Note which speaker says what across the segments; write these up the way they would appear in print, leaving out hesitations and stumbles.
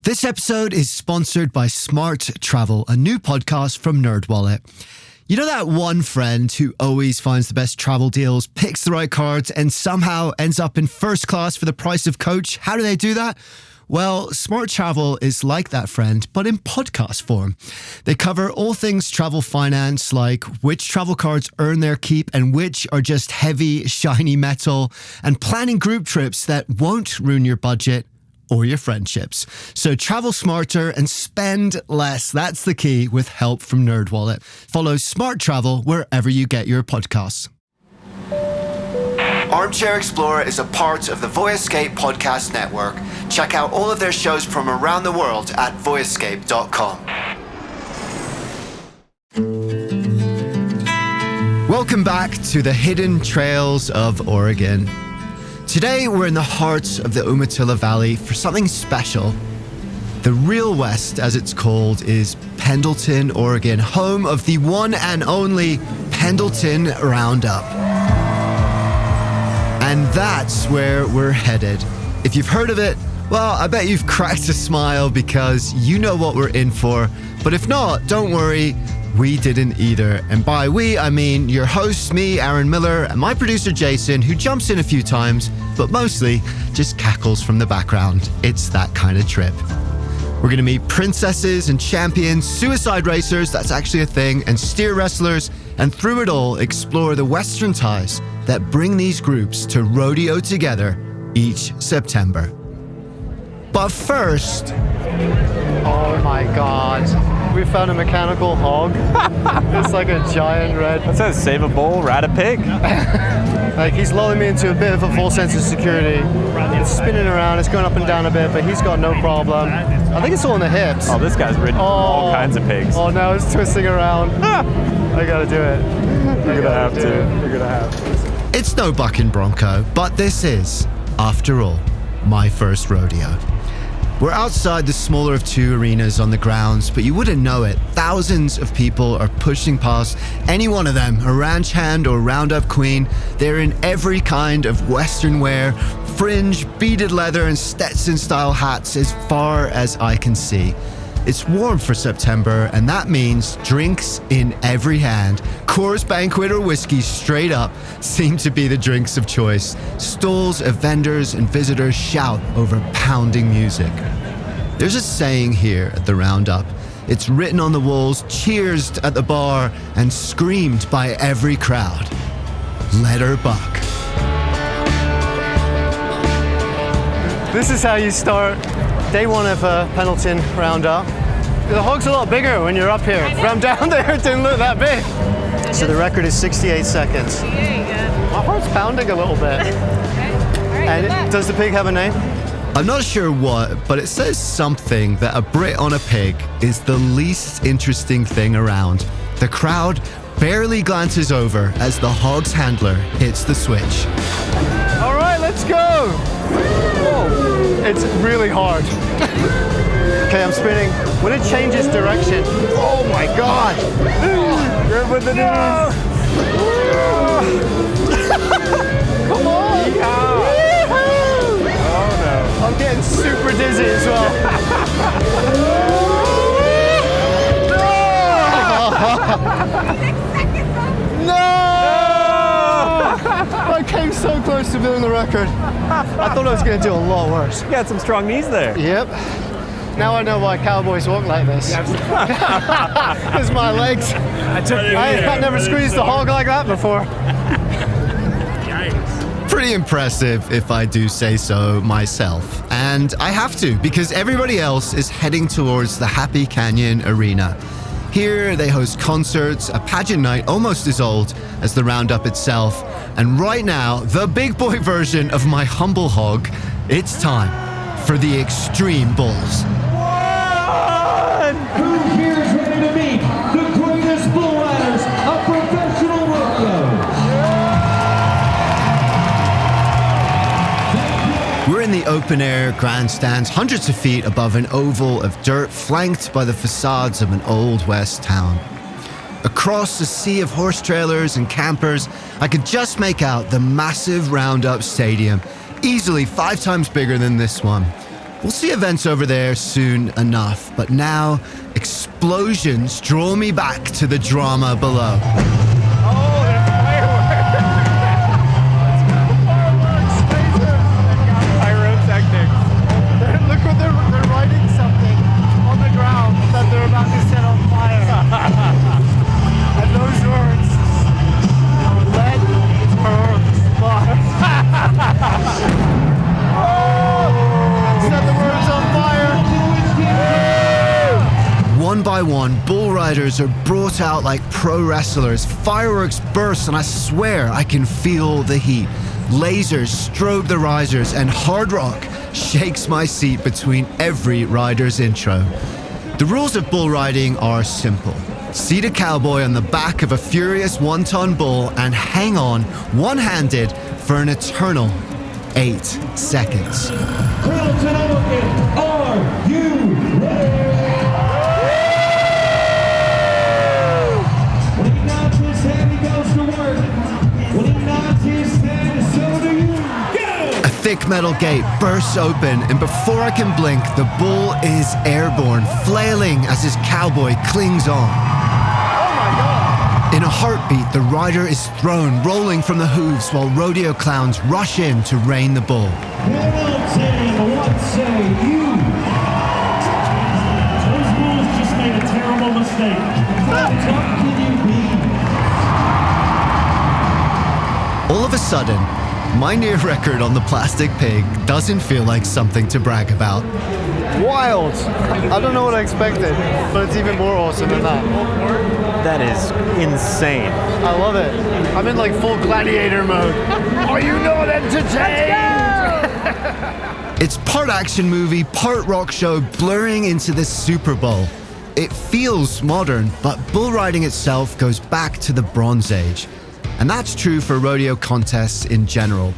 Speaker 1: This episode is sponsored by Smart Travel, a new podcast from NerdWallet. You know that one friend who always finds the best travel deals, picks the right cards, and somehow ends up in first class for the price of coach? How do they do that? Well, Smart Travel is like that friend, but in podcast form. They cover all things travel finance, like which travel cards earn their keep and which are just heavy, shiny metal, and planning group trips that won't ruin your budget or your friendships. So travel smarter and spend less. That's the key with help from NerdWallet. Follow Smart Travel wherever you get your podcasts. Armchair-Explorer is a part of the Voyescape podcast network. Check out all of their shows from around the world at voyescape.com. Welcome back to the hidden trails of Oregon. Today, we're in the heart of the Umatilla Valley for something special. The real West, as it's called, is Pendleton, Oregon, home of the one and only Pendleton Roundup. And that's where we're headed. If you've heard of it, well, I bet you've cracked a smile because you know what we're in for. But if not, don't worry. We didn't either. And by we, I mean your hosts, me, Aaron Millar, and my producer, Jason, who jumps in a few times, but mostly just cackles from the background. It's that kind of trip. We're going to meet princesses and champions, suicide racers, that's actually a thing, and steer wrestlers, and through it all, explore the Western ties that bring these groups to rodeo together each September. But first... Oh my God. We found a mechanical hog. It's like a giant red...
Speaker 2: That says save a bull, rat a pig.
Speaker 1: Like, he's lulling me into a bit of a false sense of security. It's spinning around, it's going up and down a bit, but he's got no problem. I think it's all in the hips.
Speaker 2: Oh, this guy's ridden all kinds of pigs.
Speaker 1: Oh, now it's twisting around. I gotta do it.
Speaker 2: You're gonna have to. You're gonna have to.
Speaker 1: It's no bucking bronco, but this is, after all, my first rodeo. We're outside the smaller of two arenas on the grounds, but you wouldn't know it. Thousands of people are pushing past any one of them, a ranch hand or roundup queen. They're in every kind of Western wear, fringe, beaded leather, and Stetson-style hats as far as I can see. It's warm for September, and that means drinks in every hand. Coors Banquet or whiskey straight up seem to be the drinks of choice. Stalls of vendors and visitors shout over pounding music. There's a saying here at the Roundup. It's written on the walls, cheersed at the bar, and screamed by every crowd. Let her buck. This is how you start day one of Pendleton Roundup. The hog's a lot bigger when you're up here. From down there, it didn't look that big. So the record is 68 seconds. My heart's pounding a little bit. And does the pig have a name? I'm not sure what, but it says something that a Brit on a pig is the least interesting thing around. The crowd barely glances over as the hog's handler hits the switch. All right, let's go. Whoa. It's really hard. Okay, I'm spinning. When it changes direction, oh my God! Good with the knees. Come on! Oh no! I'm getting super dizzy as well. No! I came so close to doing the record. I thought I was going to do a lot worse.
Speaker 2: You got some strong knees there.
Speaker 1: Yep. Now I know why cowboys walk like this. Because my legs. I never squeezed a hog like that before. Pretty impressive, if I do say so myself. And I have to, because everybody else is heading towards the Happy Canyon Arena. Here they host concerts, a pageant night almost as old as the Roundup itself. And right now, the big boy version of my humble hog, it's time for the Xtreme Bulls.
Speaker 3: Who here is ready to meet the greatest bull riders of professional rodeo?
Speaker 1: We're in the open-air grandstands, hundreds of feet above an oval of dirt flanked by the facades of an old west town. Across a sea of horse trailers and campers, I could just make out the massive Roundup stadium, easily 5 times bigger than this one. We'll see events over there soon enough, but now explosions draw me back to the drama below.
Speaker 2: Oh, there's fireworks! Pyrotechnics.
Speaker 4: Look what they're writing something on the ground that they're about to set on fire. And those words, let her fly. Set the words on fire.
Speaker 1: One by one, bull riders are brought out like pro wrestlers. Fireworks burst, and I swear I can feel the heat. Lasers strobe the risers, and hard rock shakes my seat between every rider's intro. The rules of bull riding are simple. Seat a cowboy on the back of a furious 1-ton bull and hang on one-handed for an eternal 8 seconds.
Speaker 3: Pendleton, are you ready? When he nods his head, he goes to work. When he nods his head, so do you. Go!
Speaker 1: A thick metal gate bursts open, and before I can blink, the bull is airborne, flailing as his cowboy clings on. In a heartbeat, the rider is thrown, rolling from the hooves, while rodeo clowns rush in to rein the bull.
Speaker 3: Pendleton, what say you? Those bulls just made a terrible mistake. How tough can you be?
Speaker 1: All of a sudden, my near record on the plastic pig doesn't feel like something to brag about.
Speaker 4: Wild. I don't know what I expected, but it's even more awesome than that.
Speaker 2: That is insane.
Speaker 4: I love it. I'm in like full gladiator mode. Are you not entertained?
Speaker 1: It's part action movie, part rock show, blurring into the Super Bowl. It feels modern, but bull riding itself goes back to the Bronze Age. And that's true for rodeo contests in general.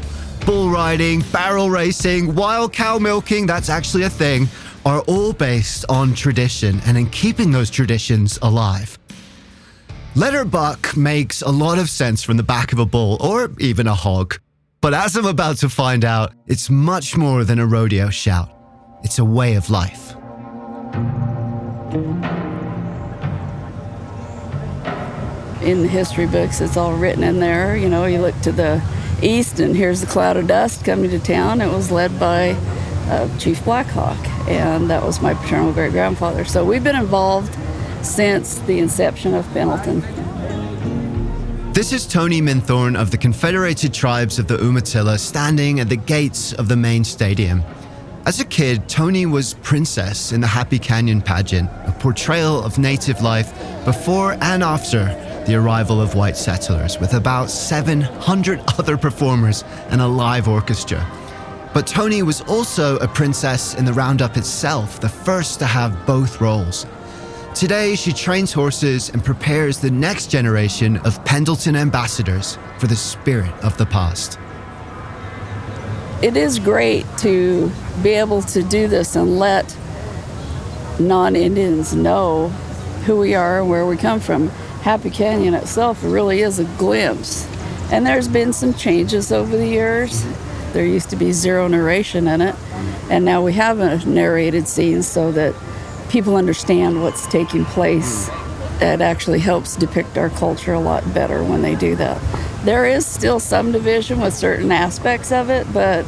Speaker 1: Bull riding, barrel racing, wild cow milking, that's actually a thing, are all based on tradition and in keeping those traditions alive. Letter buck makes a lot of sense from the back of a bull or even a hog. But as I'm about to find out, it's much more than a rodeo shout. It's a way of life.
Speaker 5: In the history books, it's all written in there. You know, you look to the east and here's the cloud of dust coming to town. It was led by Chief Black Hawk, and that was my paternal great-grandfather. So we've been involved since the inception of Pendleton.
Speaker 1: This is Tony Minthorn of the Confederated Tribes of the Umatilla standing at the gates of the main stadium. As a kid, Tony was Princess in the Happy Canyon pageant, a portrayal of native life before and after the arrival of white settlers, with about 700 other performers and a live orchestra. But Tony was also a princess in the Roundup itself, the first to have both roles. Today, she trains horses and prepares the next generation of Pendleton ambassadors for the spirit of the past.
Speaker 5: It is great to be able to do this and let non-Indians know who we are and where we come from. Happy Canyon itself really is a glimpse. And there's been some changes over the years. There used to be zero narration in it, and now we have a narrated scene so that people understand what's taking place. It actually helps depict our culture a lot better when they do that. There is still some division with certain aspects of it, but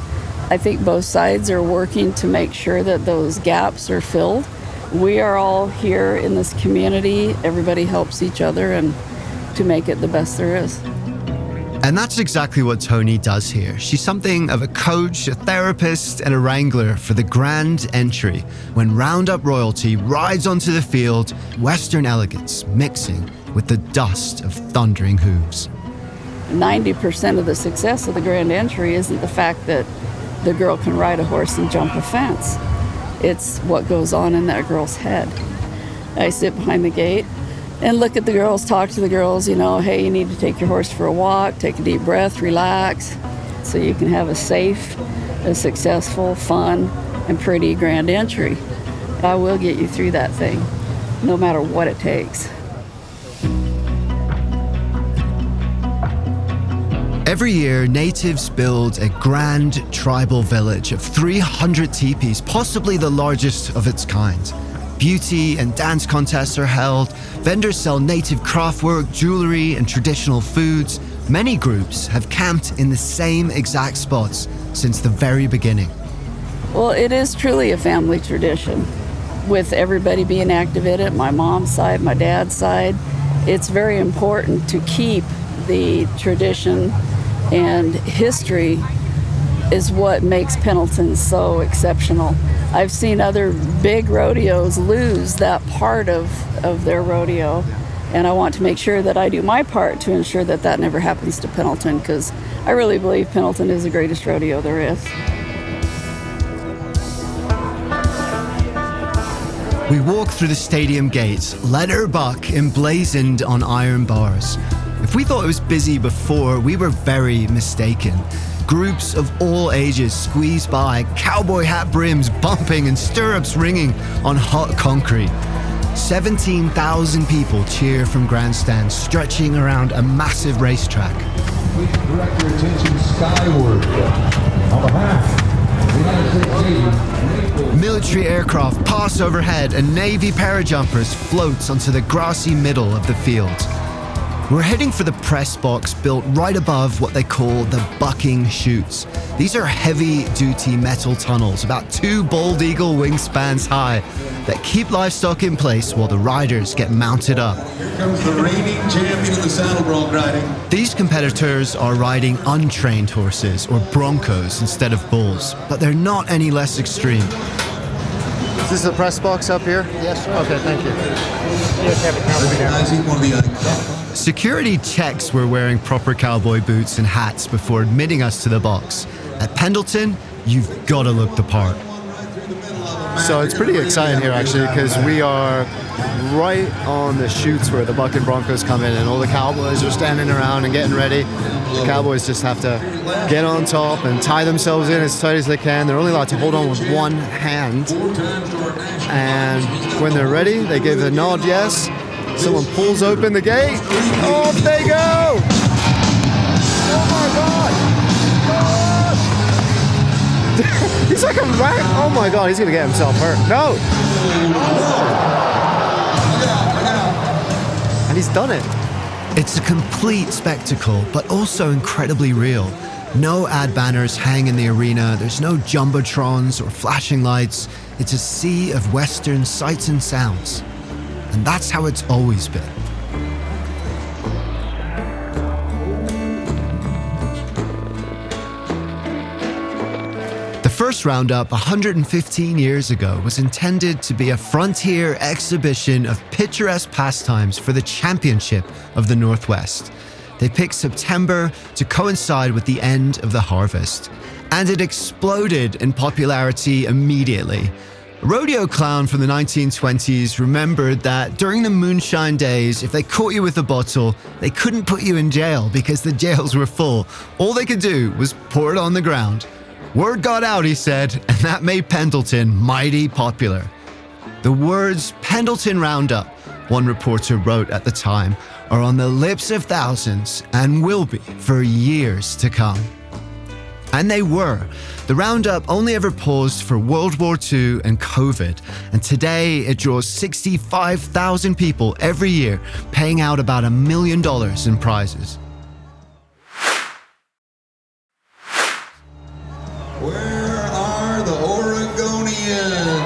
Speaker 5: I think both sides are working to make sure that those gaps are filled. We are all here in this community. Everybody helps each other and to make it the best there is.
Speaker 1: And that's exactly what Tony does here. She's something of a coach, a therapist, and a wrangler for the grand entry when Roundup royalty rides onto the field, Western elegance mixing with the dust of thundering hooves.
Speaker 5: 90% of the success of the grand entry isn't the fact that the girl can ride a horse and jump a fence. It's what goes on in that girl's head. I sit behind the gate and look at the girls, talk to the girls, you know, hey, you need to take your horse for a walk, take a deep breath, relax, so you can have a safe, a successful, fun, and pretty grand entry. I will get you through that thing, no matter what it takes.
Speaker 1: Every year, natives build a grand tribal village of 300 teepees, possibly the largest of its kind. Beauty and dance contests are held. Vendors sell native craftwork, jewelry, and traditional foods. Many groups have camped in the same exact spots since the very beginning.
Speaker 5: Well, it is truly a family tradition, with everybody being active in it, my mom's side, my dad's side. It's very important to keep the tradition, and history is what makes Pendleton so exceptional. I've seen other big rodeos lose that part of their rodeo, and I want to make sure that I do my part to ensure that that never happens to Pendleton, because I really believe Pendleton is the greatest rodeo there is.
Speaker 1: We walk through the stadium gates, letter buck emblazoned on iron bars. If we thought it was busy before, we were very mistaken. Groups of all ages squeeze by, cowboy hat brims bumping and stirrups ringing on hot concrete. 17,000 people cheer from grandstands stretching around a massive racetrack.
Speaker 3: Please direct your attention skyward. On behalf of the United States Navy,
Speaker 1: Military aircraft pass overhead and Navy parajumpers float onto the grassy middle of the field. We're heading for the press box built right above what they call the bucking chutes. These are heavy-duty metal tunnels, about 2 bald eagle wingspans high, that keep livestock in place while the riders get mounted up.
Speaker 3: Here comes the reigning champion of the saddle bronc riding.
Speaker 1: These competitors are riding untrained horses, or broncos, instead of bulls, but they're not any less extreme.
Speaker 4: Is this the press box up here? Yes, sir. Okay, thank you.
Speaker 3: Recognizing one of the iconic.
Speaker 1: Security checks we're wearing proper cowboy boots and hats before admitting us to the box. At Pendleton, you've got to look the part.
Speaker 4: So it's pretty exciting here, actually, because we are right on the chutes where the bucking Broncos come in, and all the cowboys are standing around and getting ready. The cowboys just have to get on top and tie themselves in as tight as they can. They're only allowed to hold on with one hand. And when they're ready, they give a nod yes. Someone pulls open the gate. Off they go! Oh my God! He's like a rat. Oh my God, he's gonna get himself hurt. No! And he's done it.
Speaker 1: It's a complete spectacle, but also incredibly real. No ad banners hang in the arena. There's no jumbotrons or flashing lights. It's a sea of Western sights and sounds. And that's how it's always been. The first Roundup 115 years ago was intended to be a frontier exhibition of picturesque pastimes for the championship of the Northwest. They picked September to coincide with the end of the harvest, and it exploded in popularity immediately. A rodeo clown from the 1920s remembered that during the moonshine days, if they caught you with a bottle, they couldn't put you in jail because the jails were full. All they could do was pour it on the ground. Word got out, he said, and that made Pendleton mighty popular. The words Pendleton Roundup, one reporter wrote at the time, are on the lips of thousands and will be for years to come. And they were. The Roundup only ever paused for World War II and COVID, and today it draws 65,000 people every year, paying out about $1 million in prizes.
Speaker 3: Where are the Oregonians?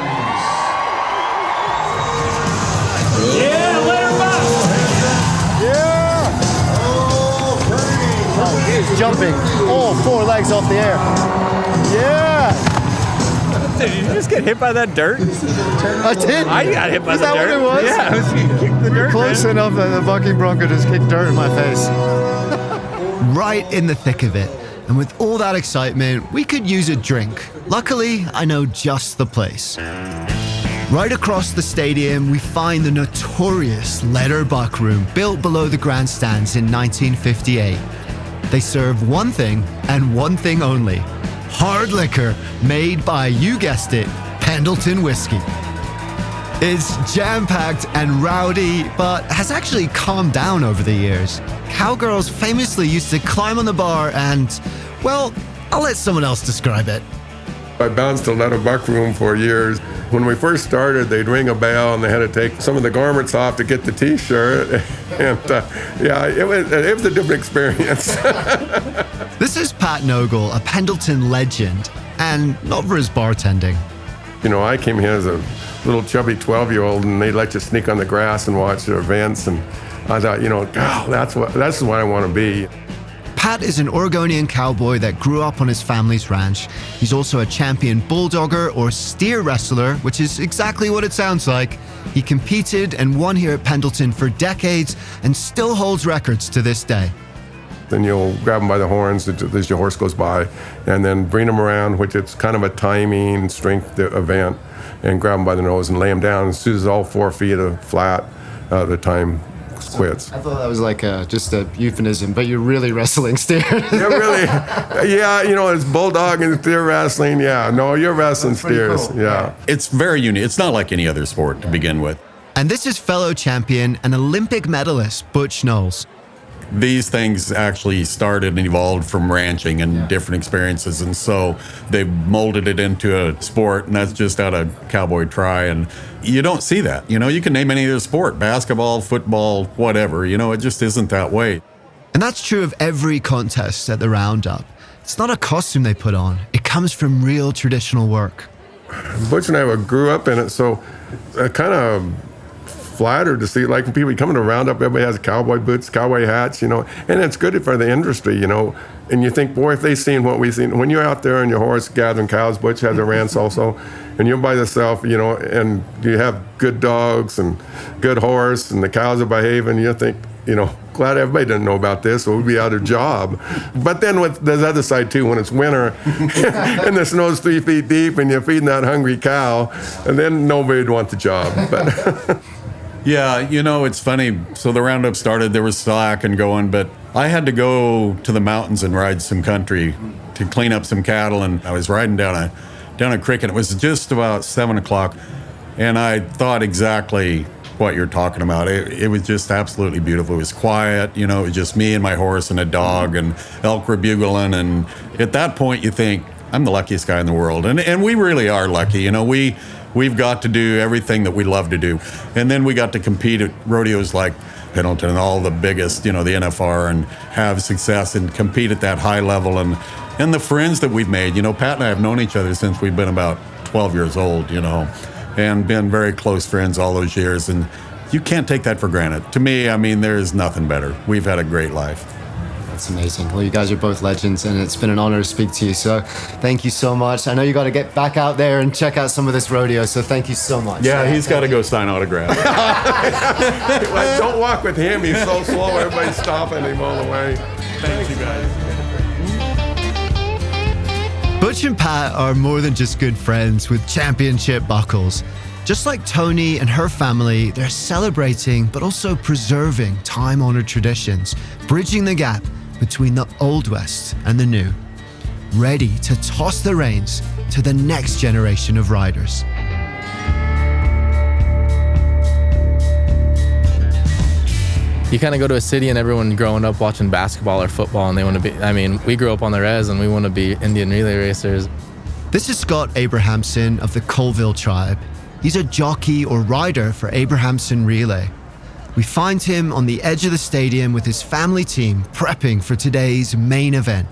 Speaker 2: Yeah, let her buck!
Speaker 4: Yeah!
Speaker 3: Oh, Bernie!
Speaker 4: Oh, he's jumping all 4 legs off the air. Yeah!
Speaker 2: Did you just get hit by that dirt?
Speaker 4: I did.
Speaker 2: I got hit by
Speaker 4: Is
Speaker 2: the
Speaker 4: that
Speaker 2: dirt.
Speaker 4: what it was?
Speaker 2: Yeah, I was kicked the dirt.
Speaker 4: Close
Speaker 2: man.
Speaker 4: enough that the bucking Bronco just kicked dirt in my face.
Speaker 1: Right in the thick of it. And with all that excitement, we could use a drink. Luckily, I know just the place. Right across the stadium, we find the notorious Leather Buck Room, built below the grandstands in 1958. They serve one thing and one thing only: hard liquor made by, you guessed it, Pendleton whiskey. It's jam-packed and rowdy, but has actually calmed down over the years. cowgirls famously used to climb on the bar and, well, I'll let someone else describe it.
Speaker 6: I bounced a lot of buck room for years. When we first started, they'd ring a bell and they had to take some of the garments off to get the t-shirt. And it was a different experience.
Speaker 1: This is Pat Nogle, a Pendleton legend, and not for his bartending.
Speaker 6: You know, I came here as a little chubby 12-year-old, and they'd let you sneak on the grass and watch the events. And I thought, you know, God, that's what I want to be.
Speaker 1: Pat is an Oregonian cowboy that grew up on his family's ranch. He's also a champion bulldogger or steer wrestler, which is exactly what it sounds like. He competed and won here at Pendleton for decades and still holds records to this day.
Speaker 6: Then you'll grab them by the horns as your horse goes by, and then bring them around, which it's kind of a timing strength event, and grab them by the nose and lay them down. As soon as all 4 feet are flat, the time quits.
Speaker 1: I thought that was like just a euphemism, but you're really wrestling steers.
Speaker 6: You know, it's bulldog and steer wrestling. Yeah, no, you're wrestling steers.
Speaker 1: Cool.
Speaker 6: Yeah.
Speaker 7: It's very unique. It's not like any other sport to begin with.
Speaker 1: And this is fellow champion and Olympic medalist Butch Knowles.
Speaker 7: These things actually started and evolved from ranching and different experiences, and so they molded it into a sport, and that's just out of cowboy try. And you don't see that. You know, you can name any other sport, basketball, football, whatever. You know, it just isn't that way.
Speaker 1: And that's true of every contest at the Roundup. It's not a costume they put on. It comes from real traditional work.
Speaker 6: Butch and I grew up in it, so kind of flattered to see, like, when people come to Roundup, everybody has cowboy boots, cowboy hats, you know, and it's good for the industry, you know. And you think, boy, if they've seen what we've seen, when you're out there on your horse gathering cows, Butch has a ranch also, and you're by yourself, you know, and you have good dogs and good horse, and the cows are behaving, you think, you know, glad everybody didn't know about this, or we'd be out of job. But then there's the other side too, when it's winter and the snow's 3 feet deep and you're feeding that hungry cow, and then nobody'd want the job. But
Speaker 7: Yeah, you know, it's funny. So the Roundup started, there was slack and going, but I had to go to the mountains and ride some country to clean up some cattle, and I was riding down a creek, and it was just about 7 o'clock, and I thought exactly what you're talking about. It was just absolutely beautiful. It was quiet, you know, it was just me and my horse and a dog, and elk were bugling, and at that point you think, I'm the luckiest guy in the world, and we really are lucky, you know. We've got to do everything that we love to do. And then we got to compete at rodeos like Pendleton and all the biggest, you know, the NFR, and have success and compete at that high level. And the friends that we've made, you know, Pat and I have known each other since we've been about 12 years old, you know, and been very close friends all those years. And you can't take that for granted. To me, I mean, there is nothing better. We've had a great life.
Speaker 1: That's amazing. Well, you guys are both legends, and it's been an honor to speak to you. So thank you so much. I know you got to get back out there and check out some of this rodeo, so thank you so much.
Speaker 7: Yeah, he's got to go sign autographs.
Speaker 6: don't walk with him. He's so slow. Everybody's stopping him all the way.
Speaker 7: Thanks, you guys.
Speaker 1: Butch and Pat are more than just good friends with championship buckles. Just like Tony and her family, they're celebrating but also preserving time-honored traditions, bridging the gap between the Old West and the New, ready to toss the reins to the next generation of riders.
Speaker 8: You kind of go to a city and everyone growing up watching basketball or football, and they want to be, I mean, we grew up on the res and we want to be Indian relay racers.
Speaker 1: This is Scott Abrahamson of the Colville tribe. He's a jockey or rider for Abrahamson Relay. We find him on the edge of the stadium with his family team prepping for today's main event.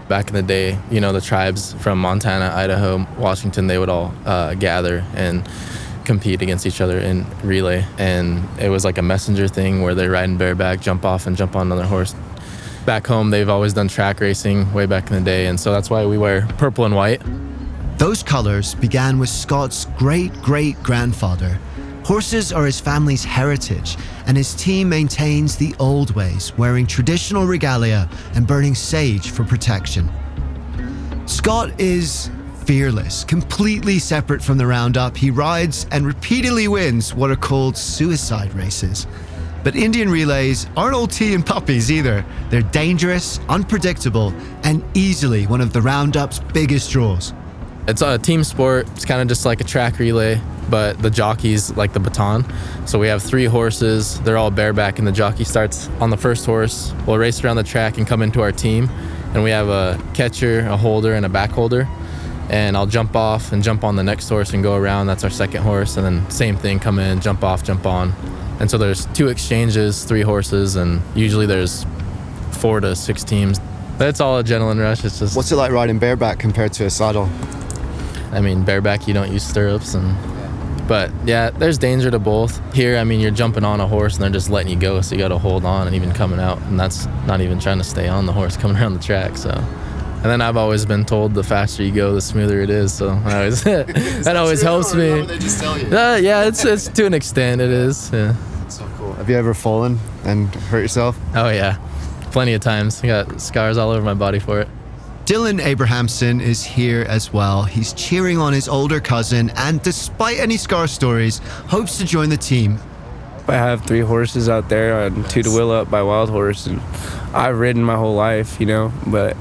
Speaker 8: Back in the day, you know, the tribes from Montana, Idaho, Washington, they would all gather and compete against each other in relay. And it was like a messenger thing where they're riding bareback, jump off and jump on another horse. Back home, they've always done track racing way back in the day. And so that's why we wear purple and white.
Speaker 1: Those colors began with Scott's great-great-grandfather. Horses are his family's heritage, and his team maintains the old ways, wearing traditional regalia and burning sage for protection. Scott is fearless, completely separate from the Roundup. He rides and repeatedly wins what are called suicide races. But Indian relays aren't all tea and puppies either. They're dangerous, unpredictable, and easily one of the Roundup's biggest draws.
Speaker 8: It's a team sport. It's kind of just like a track relay, but the jockey's like the baton. So we have 3 horses. They're all bareback, and the jockey starts on the first horse. We'll race around the track and come into our team. And we have a catcher, a holder, and a back holder. And I'll jump off and jump on the next horse and go around. That's our second horse. And then same thing, come in, jump off, jump on. And so there's 2 exchanges, 3 horses, and usually there's 4 to 6 teams. That's all adrenaline rush. It's just...
Speaker 1: What's it like riding bareback compared to a saddle?
Speaker 8: I mean, bareback, you don't use stirrups. But yeah, there's danger to both. Here, I mean, you're jumping on a horse and they're just letting you go, so you got to hold on and even coming out. And that's not even trying to stay on the horse coming around the track, so... And then I've always been told the faster you go, the smoother it is. So I always, that always helps me.
Speaker 1: They just tell you?
Speaker 8: Yeah, it's to an extent, it is. Yeah.
Speaker 1: So cool. Have you ever fallen and hurt yourself?
Speaker 8: Oh yeah, plenty of times. I got scars all over my body for it.
Speaker 1: Dylan Abrahamson is here as well. He's cheering on his older cousin, and despite any scar stories, hopes to join the team.
Speaker 9: I have 3 horses out there and 2 to wheel up by Wild Horse, and I've ridden my whole life, but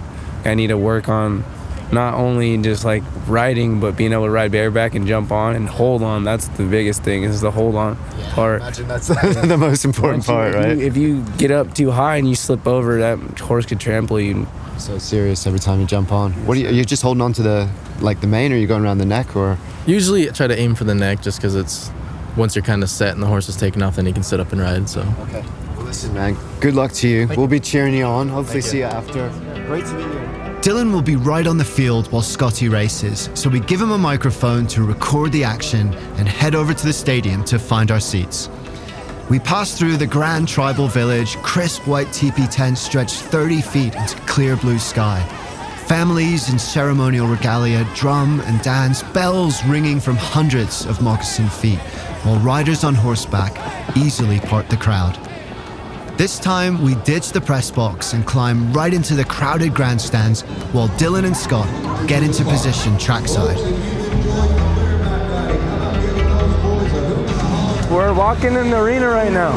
Speaker 9: I need to work on not only just like riding, but being able to ride bareback and jump on and hold on. That's the biggest thing, is the hold on part.
Speaker 1: I imagine that's the most important part, right?
Speaker 9: If you get up too high and you slip over, that horse could trample you.
Speaker 1: So serious every time you jump on. What are you just holding on to the mane, or are you going around the neck, or?
Speaker 8: Usually I try to aim for the neck, just because it's, once you're kind of set and the horse is taking off, then you can sit up and ride, so.
Speaker 1: Okay. Well, listen, man, good luck to you. We'll be cheering you on. Hopefully see you after. Great to meet you. Dylan will be right on the field while Scotty races, so we give him a microphone to record the action and head over to the stadium to find our seats. We pass through the grand tribal village. Crisp white teepee tents stretch 30 feet into clear blue sky. Families in ceremonial regalia drum and dance, bells ringing from hundreds of moccasined feet, while riders on horseback easily part the crowd. This time, we ditch the press box and climb right into the crowded grandstands while Dylan and Scott get into position trackside.
Speaker 9: We're walking in the arena right now.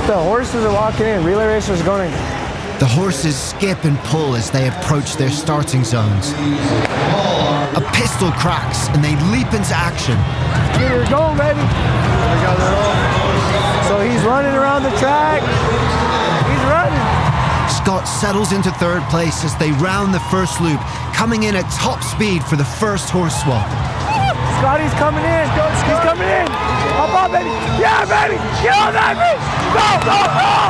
Speaker 9: The horses are walking in. Relay racers going in.
Speaker 1: The horses skip and pull as they approach their starting zones. A pistol cracks and they leap into action.
Speaker 9: Get her going, baby. So he's running around the track. He's running.
Speaker 1: Scott settles into third place as they round the first loop, coming in at top speed for the first horse swap.
Speaker 9: Scotty's coming in. He's coming in. Hop on, baby. Yeah, baby. Get on that, baby. Go, go, go.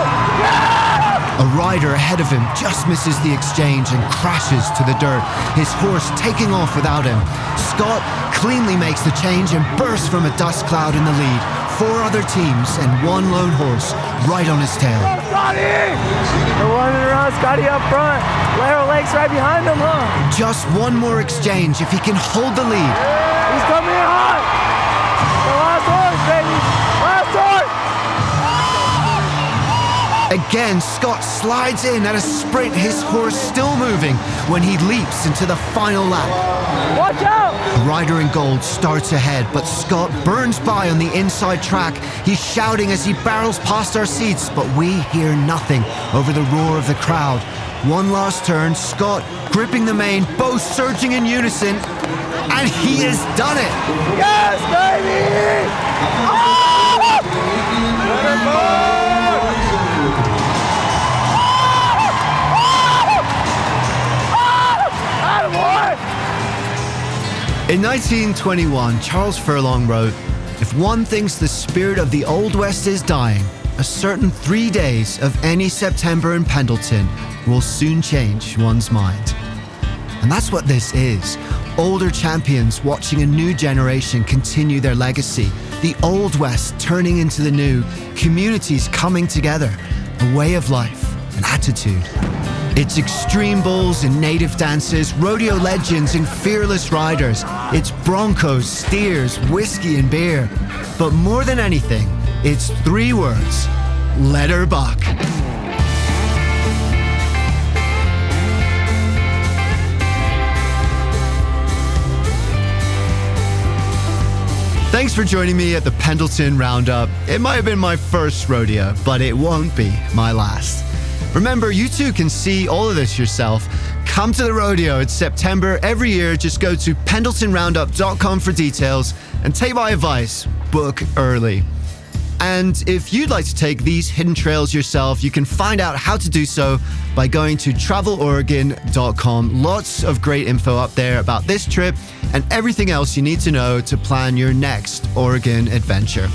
Speaker 9: Yeah!
Speaker 1: A rider ahead of him just misses the exchange and crashes to the dirt, his horse taking off without him. Scott cleanly makes the change and bursts from a dust cloud in the lead. 4 other teams and 1 lone horse right on his tail.
Speaker 9: Go, Scotty! They're running around Scotty up front. Larry Lake's right behind him, huh?
Speaker 1: Just 1 more exchange if he can hold the lead.
Speaker 9: He's coming in hot. The last horse, baby. Last horse.
Speaker 1: Again, Scott slides in at a sprint, his horse still moving when he leaps into the final lap.
Speaker 9: Watch out!
Speaker 1: A rider in gold starts ahead, but Scott burns by on the inside track. He's shouting as he barrels past our seats, but we hear nothing over the roar of the crowd. 1 last turn, Scott gripping the mane, both surging in unison, and he has done it!
Speaker 9: Yes, baby! Oh! Let her go!
Speaker 1: In 1921, Charles Furlong wrote, "If one thinks the spirit of the Old West is dying, a certain 3 days of any September in Pendleton will soon change one's mind." And that's what this is. Older champions watching a new generation continue their legacy. The Old West turning into the new. Communities coming together. A way of life, an attitude. It's Xtreme Bulls and native dances, rodeo legends and fearless riders. It's Broncos, steers, whiskey and beer. But more than anything, it's 3 words: let her buck. Thanks for joining me at the Pendleton Roundup. It might have been my first rodeo, but it won't be my last. Remember, you too can see all of this yourself. come to the rodeo. It's September every year. Just go to pendletonroundup.com for details and take my advice, book early. And if you'd like to take these hidden trails yourself, you can find out how to do so by going to traveloregon.com. Lots of great info up there about this trip and everything else you need to know to plan your next Oregon adventure.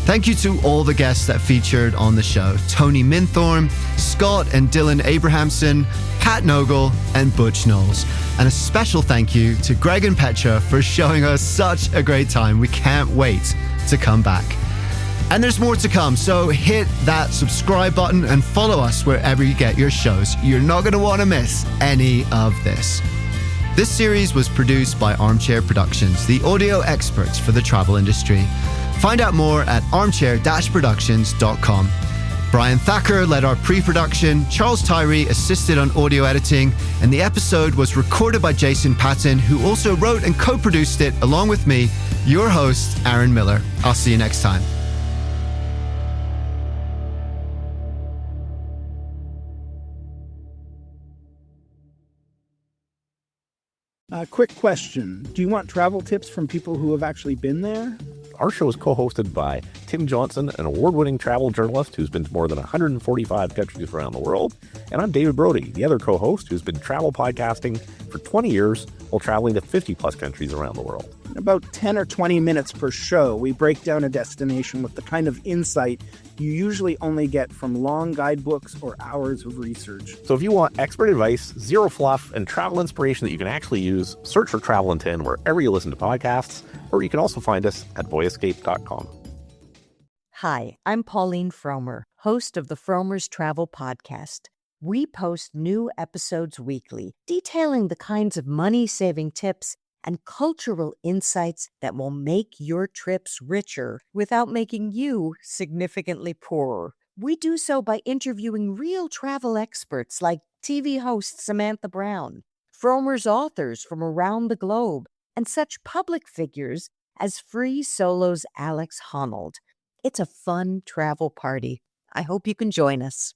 Speaker 1: Thank you to all the guests that featured on the show: Tony Minthorn, Scott and Dylan Abrahamson, Pat Nogle, and Butch Knowles. And a special thank you to Greg and Petra for showing us such a great time. We can't wait to come back. And there's more to come, so hit that subscribe button and follow us wherever you get your shows. You're not going to want to miss any of this. This series was produced by Armchair Productions, the audio experts for the travel industry. Find out more at armchair-productions.com. Brian Thacker led our pre-production, Charles Tyree assisted on audio editing, and the episode was recorded by Jason Patton, who also wrote and co-produced it along with me, your host, Aaron Millar. I'll see you next time.
Speaker 10: Quick question. Do you want travel tips from people who have actually been there?
Speaker 11: Our show is co-hosted by Tim Johnson, an award-winning travel journalist who's been to more than 145 countries around the world. And I'm David Brody, the other co-host who's been travel podcasting for 20 years while traveling to 50-plus countries around the world.
Speaker 10: In about 10 or 20 minutes per show, we break down a destination with the kind of insight you usually only get from long guidebooks or hours of research.
Speaker 11: So if you want expert advice, zero fluff, and travel inspiration that you can actually use, search for Travel in 10 wherever you listen to podcasts, or you can also find us at voyescape.com.
Speaker 12: Hi, I'm Pauline Fromer, host of the Fromer's Travel Podcast. We post new episodes weekly, detailing the kinds of money-saving tips and cultural insights that will make your trips richer without making you significantly poorer. We do so by interviewing real travel experts like TV host Samantha Brown, Fromer's authors from around the globe, and such public figures as Free Solo's Alex Honnold. It's a fun travel party. I hope you can join us.